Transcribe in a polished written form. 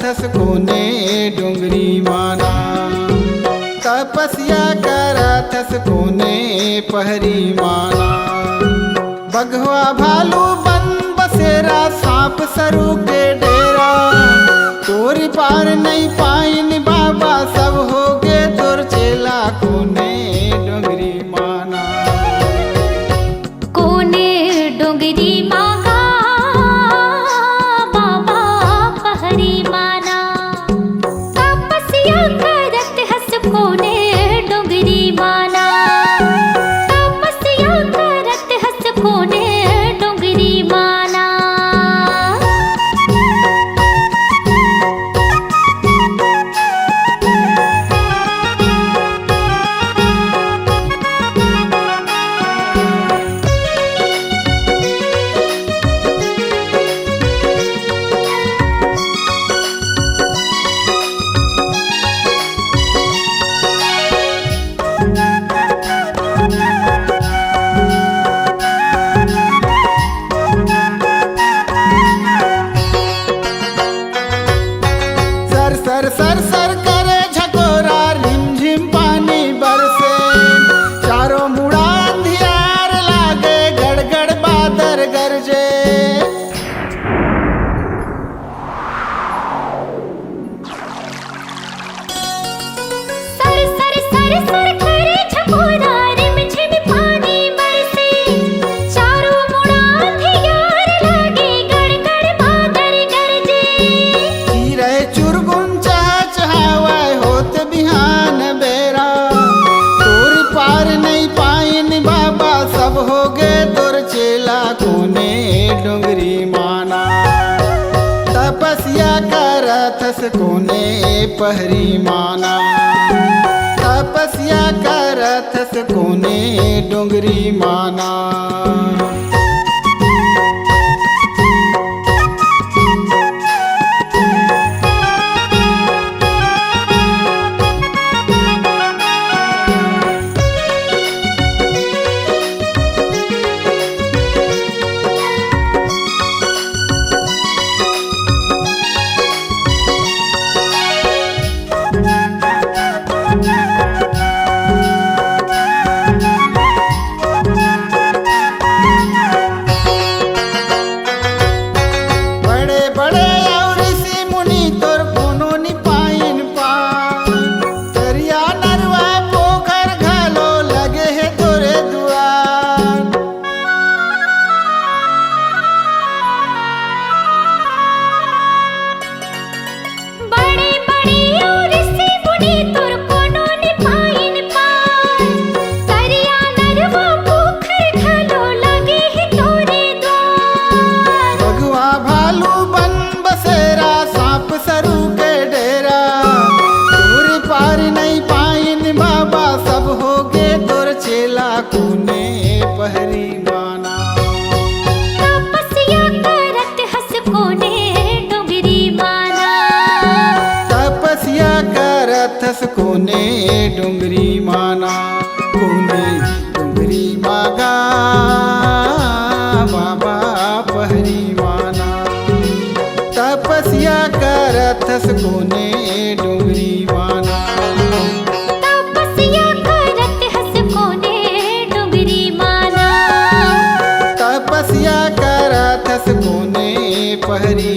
करथस कोने डोंगरी माना। तपस्या करथस कोने पहरी माना। बघवा भालू बन बसेरा सांप सरू के डेरा। तोरी पार नहीं पाइन बाबा सब हो गे तोर चेला कोने डोंगरी माना। कोने डोंगरी मागा बाबा पहरी माना। तपस्या करत हस कोने डोंगरी माना। तपस्या करत हस कोने डोंगरी माना। सर सर सर करे झकोरा रिमझिम पानी बरसे। चारों मुड़ा अंधियार लागे गड़गड़ बादर गरजे। सर सर सर सर करे झकोरा रिमझिम पानी बरसे। चारों मुड़ा अंधियार लागे गड़गड़ बादर गरजे। चीरे चुरगुन चहचहावै होत बिहान बेरा। तोर पार नहीं पाइन बाबा सब हो गे तोर चेला कोने डोंगरी माना। तपस्या करथस कोने पहरी माना। तपस्या करथस कोने डोंगरी माना। बड़े बड़े और ऋषि मुनि तोर कोनो नि पाइन पार। दरिया नरवा पोखर घालो लगे है तोरे दुआर। बड़े बड़े और ऋषि मुनि तोर कोनो नि पाइन पार। दरिया नरवा पोखर घालो लगे है तोरे द्वार। बघवा भालू बन बसेरा सांप सरू के डेरा। तोर पार नहीं पाइन बाबा सब हो गे तोर चेला कोने पहरी माना। तपस्या करत हस कोने डोंगरी माना। तपस्या करथस कोने डोंगरी माना। कोने डोंगरी मागा बाबा पहरी माना। तपस्या करथस कोने डोंगरी माना। तपस्या करत हस कोने डोंगरी माना। तपस्या करथस कोने पहरी